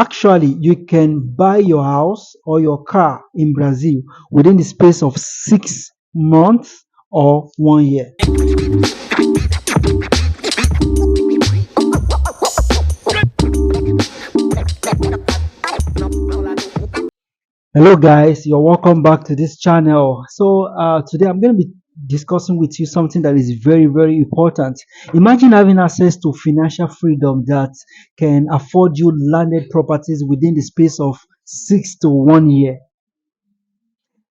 Actually, you can buy your house or your car in Brazil within the space of 6 months or 1 year. Hello guys, you're welcome back to this channel. Today I'm going to be discussing with you something that is very important. Imagine having access to financial freedom that can afford you landed properties within the space of 6 to 1 year.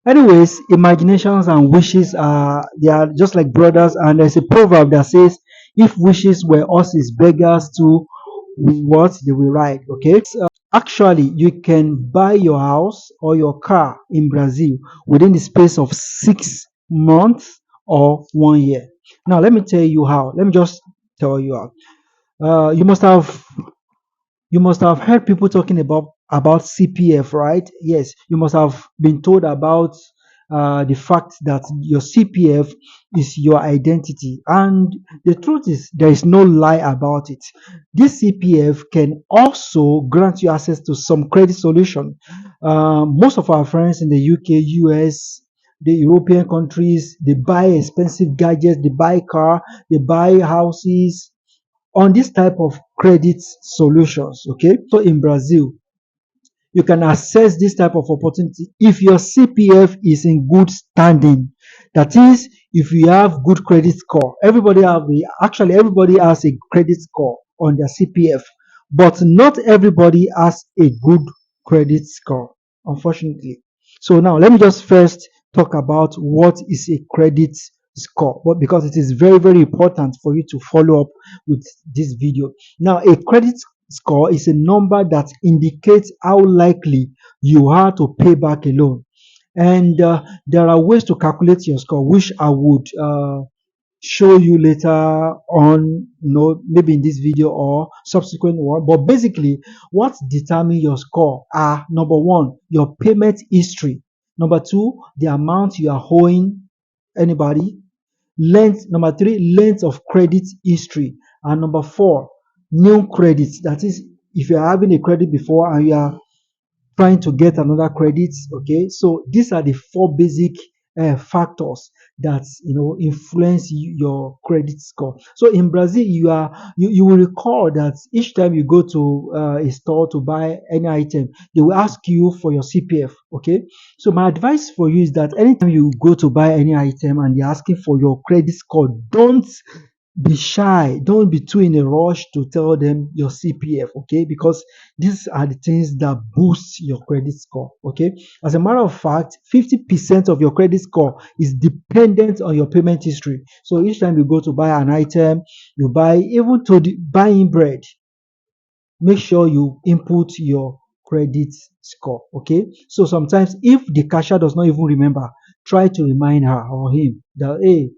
Anyways, imaginations and wishes are they are just like brothers, and there's a proverb that says, "If wishes were horses, beggars too, we what they will ride." Okay. Actually, you can buy your house or your car in Brazil within the space of 6 months or 1 year. Now, let me tell you how. Let me just tell you how. You must have heard people talking about CPF, right? Yes, you must have been told about the fact that your CPF is your identity, and the truth is there is no lie about it. This CPF can also grant you access to some credit solution. Most of our friends in the UK, US, the European countries, they buy expensive gadgets, they buy car, they buy houses on this type of credit solutions. Okay, so in Brazil you can access this type of opportunity if your CPF is in good standing. That is, if you have good credit score. Everybody has a credit score on their CPF, but not everybody has a good credit score, unfortunately. So now let me just first talk about what is a credit score, but because it is very important for you to follow up with this video. Now, a credit score is a number that indicates how likely you are to pay back a loan. And there are ways to calculate your score, which I would show you later on, maybe in this video or subsequent one. But basically, what determines your score are: number one, your payment history; number two, the amount you are owing anybody; number three, length of credit history; and number four, new credits. That is, if you are having a credit before and you are trying to get another credit. Okay, so these are the four basic factors that influence your credit score. So in Brazil, you will recall that each time you go to a store to buy any item, they will ask you for your CPF. Okay, so my advice for you is that anytime you go to buy any item and they're asking for your credit score, don't be shy. Don't be too in a rush to tell them your CPF, okay? Because these are the things that boost your credit score, okay? As a matter of fact, 50% of your credit score is dependent on your payment history. So each time you go to buy an item, you buy, even to buying bread, make sure you input your credit score, okay? So sometimes if the cashier does not even remember, try to remind her or him that, hey,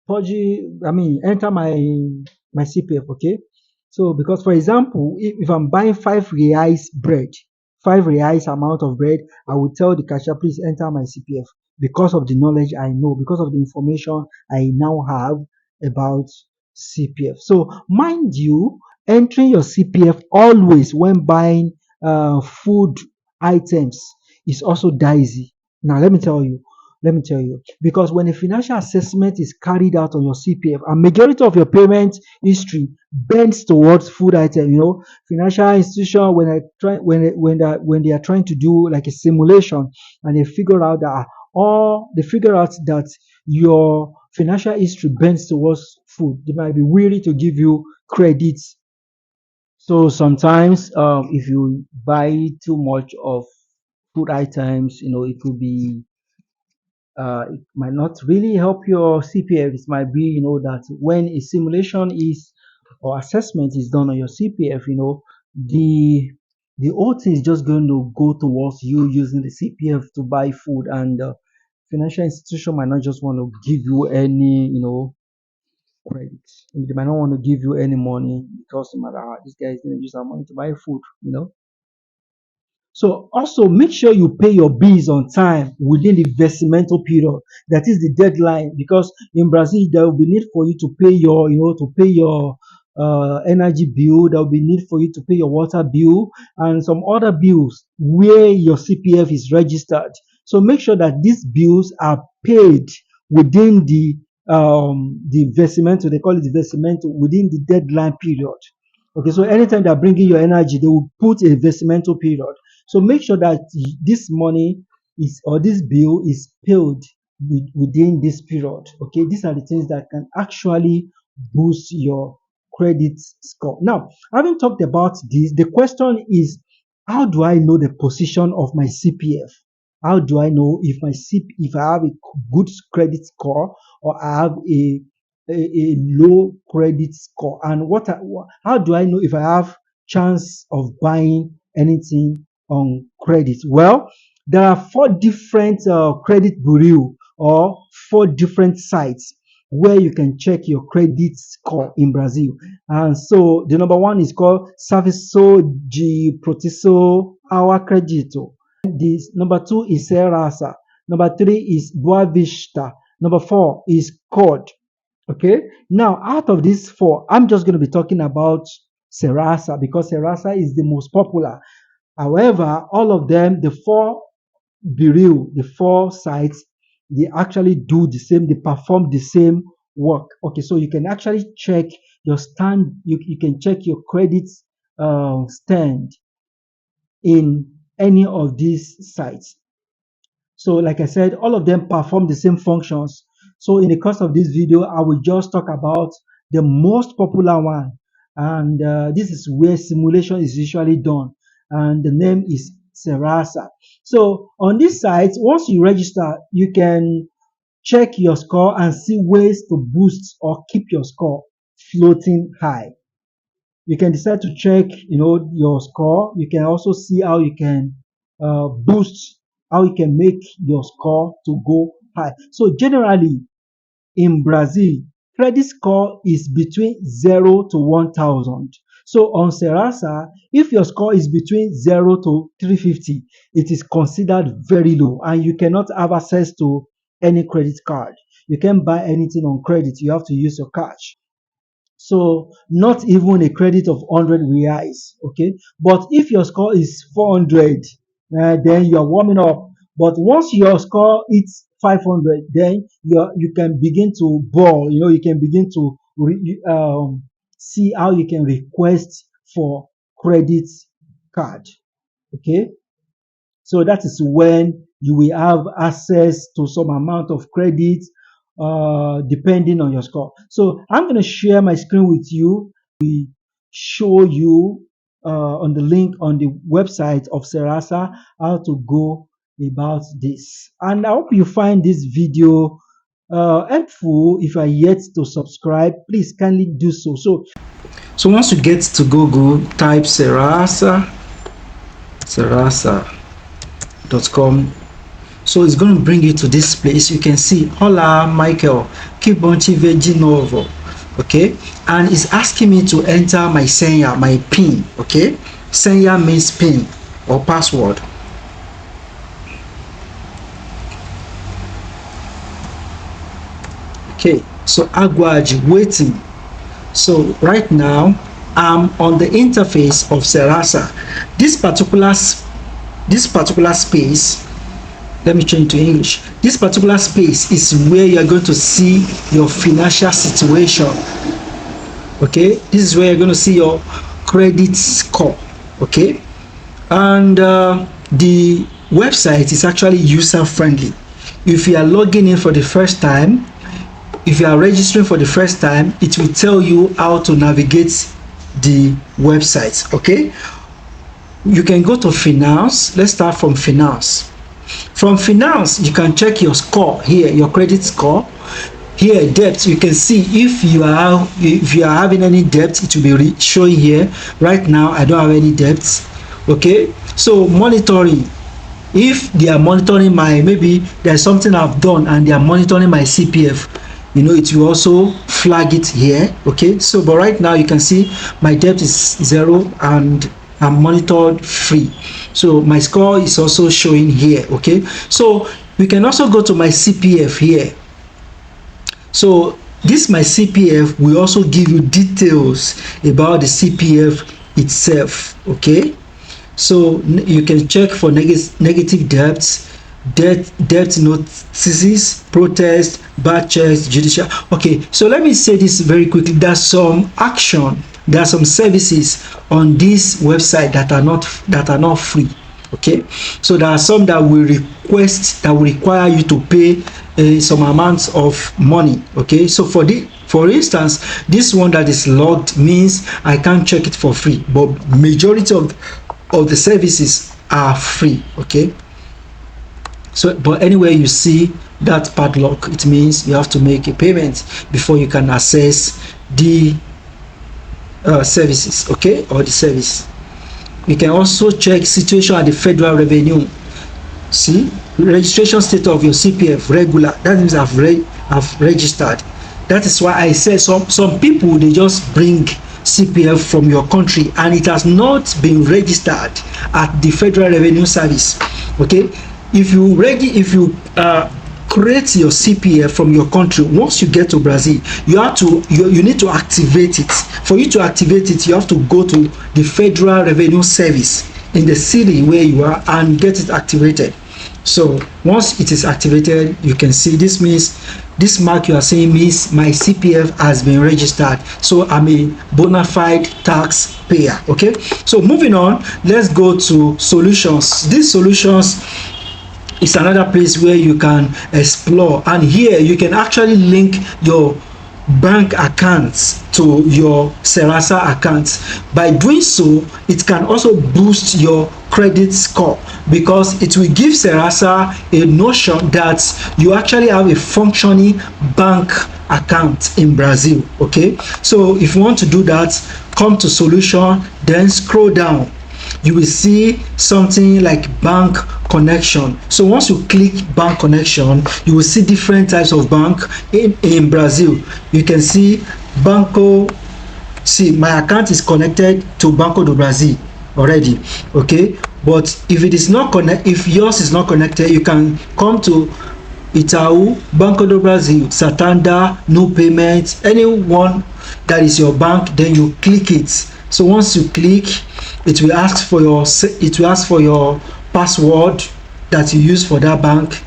enter my CPF, okay? So because for example, if I'm buying 5 reais bread, 5 reais amount of bread, I will tell the cashier, please enter my CPF, because of the knowledge I know, because of the information I now have about CPF. So mind you, entering your CPF always when buying food items is also dicey. Now let me tell you, because when a financial assessment is carried out on your CPF, a majority of your payment history bends towards food item. Financial institution, when they are trying to do like a simulation, and they figure out that your financial history bends towards food, they might be willing to give you credits. So sometimes, if you buy too much of food items, it could be it might not really help your CPF. It might be, that when a simulation is or assessment is done on your CPF, the whole thing is just going to go towards you using the CPF to buy food, and financial institution might not just want to give you any, credit. They might not want to give you any money because no matter how this guy is going to use our money to buy food. So also make sure you pay your bills on time within the versamental period. That is the deadline, because in Brazil there will be need for you to pay your, energy bill. There will be need for you to pay your water bill and some other bills where your CPF is registered. So make sure that these bills are paid within the versement, they call it versement, within the deadline period. Okay, so anytime they're bringing your energy, they will put a vestimental period. So make sure that this money is or this bill is paid within this period. Okay, these are the things that can actually boost your credit score. Now, having talked about this, the question is, how do I know the position of my CPF? How do I know if if I have a good credit score or I have a low credit score? And how do I know if I have chance of buying anything on credit? Well, there are four different credit bureau or four different sites where you can check your credit score in Brazil. And so the number one is called Serviço de Proteção ao Crédito. This number two is Serasa. Number three is Boa Vista. Number four is COD. Okay. Now, out of these four, I'm just going to be talking about Serasa because Serasa is the most popular. However, all of them, the four bureau, the four sites, they actually do the same, they perform the same work. Okay, so you can actually check your stand, you can check your credit stand in any of these sites. So like I said, all of them perform the same functions. So in the course of this video, I will just talk about the most popular one. And this is where simulation is usually done. And the name is Serasa. So on this site, once you register, you can check your score and see ways to boost or keep your score floating high. You can decide to check, your score. You can also see how you can boost, how you can make your score to go high. So generally in Brazil, credit score is between 0 to 1,000. So on Serasa, if your score is between 0 to 350, it is considered very low and you cannot have access to any credit card. You can't buy anything on credit. You have to use your cash. So not even a credit of 100 reais, okay? But if your score is 400, then you are warming up. But once your score hits 500, then you can begin to ball, you can begin to see how you can request for credit card, okay? So that is when you will have access to some amount of credit depending on your score. So I'm going to share my screen with you. We show you on the link on the website of Serasa how to go about this. And I hope you find this video helpful. If you are yet to subscribe, please kindly do so. So once you get to Google, type serasa.com. So it's going to bring you to this place. You can see, hola Michael, que bom te ver de novo. Okay, and it's asking me to enter my senha, my pin. Okay, senha means pin or password. Okay, so aguarde, waiting. So right now I'm on the interface of Serasa. This particular space, let me change to English. This particular space is where you're going to see your financial situation. Okay, this is where you're going to see your credit score. Okay, and the website is actually user friendly. If you are logging in for the first time, if you are registering for the first time, it will tell you how to navigate the website. Okay, you can go to finance. Let's start from finance. From finance, you can check your score here, your credit score. Here, debt, you can see if you are having any debt, it will be showing here. Right now, I don't have any debts. Okay, so monitoring. If they are monitoring maybe there's something I've done and they are monitoring my CPF, it will also flag it here. Okay, so but right now you can see my debt is 0 and I'm monitored free. So my score is also showing here. Okay, so we can also go to my CPF here. So This my CPF will also give you details about the CPF itself. Okay, so you can check for negative debts, debt notices, protest, bad checks, judicial. Okay, so let me say this very quickly. There are some services on this website that are not free. Okay, so there are some that will require you to pay some amounts of money. Okay, so for instance, this one that is logged means I can't check it for free, but majority of the services are free. Okay, so but anywhere you see that padlock, it means you have to make a payment before you can access the services, okay, or the service. You can also check situation at the federal revenue. See, registration status of your CPF regular. That means I've registered. That is why I say some people, they just bring CPF from your country and it has not been registered at the Federal Revenue Service. Okay, if you create your CPF from your country, once you get to Brazil, you need to activate it. For you to activate it, you have to go to the Federal Revenue Service in the city where you are and get it activated. So once it is activated, you can see this means this mark you are seeing means my CPF has been registered, so I'm a bona fide tax payer. Okay, so moving on, let's go to solutions. These solutions is another place where you can explore, and here you can actually link your bank accounts to your Serasa accounts. By doing so, it can also boost your credit score because it will give Serasa a notion that you actually have a functioning bank account in Brazil. Okay, so if you want to do that, come to solution, then scroll down. You will see something like bank connection. So once you click bank connection, you will see different types of bank in Brazil. You can see Banco. See, my account is connected to Banco do Brasil already. Okay, but if it is not connect, if yours is not connected, you can come to Itaú, Banco do Brasil, Santander, no payments, anyone that is your bank, then you click it. So once you click, it will ask for your password that you use for that bank,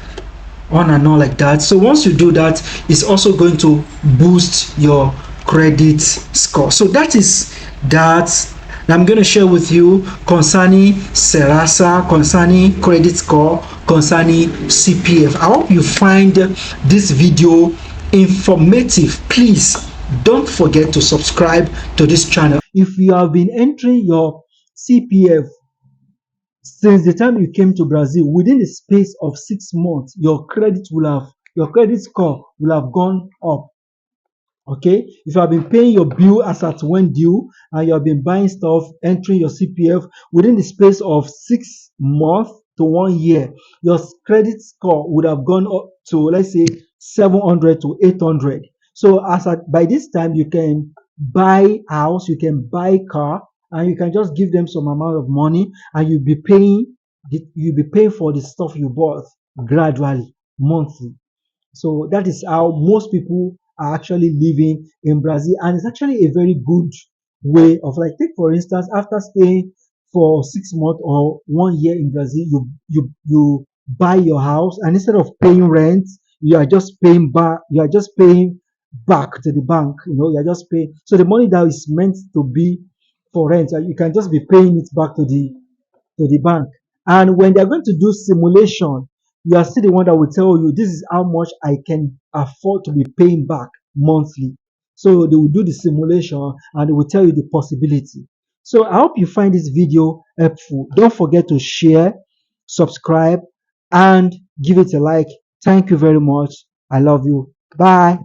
on and on like that. So once you do that, it's also going to boost your credit score. So that is that I'm going to share with you concerning Serasa, concerning credit score, concerning CPF. I hope you find this video informative. Please don't forget to subscribe to this channel. If you have been entering your CPF since the time you came to Brazil, within the space of 6 months, your credit score will have gone up. Okay, if you have been paying your bill as at when due and you have been buying stuff, entering your CPF within the space of 6 months to 1 year, your credit score would have gone up to, let's say, 700 to 800. So by this time you can buy house, you can buy car, and you can just give them some amount of money and you'll be paying for the stuff you bought gradually, monthly. So that is how most people are actually living in Brazil, and it's actually a very good way of, like, take for instance, after staying for 6 months or 1 year in Brazil, you buy your house, and instead of paying rent, you are just paying back to the bank. You are just paying. So the money that is meant to be for rent, you can just be paying it back to the bank. And when they're going to do simulation, you are still the one that will tell you this is how much I can afford to be paying back monthly. So they will do the simulation and they will tell you the possibility. So I hope you find this video helpful. Don't forget to share, subscribe, and give it a like. Thank you very much. I love you. Bye.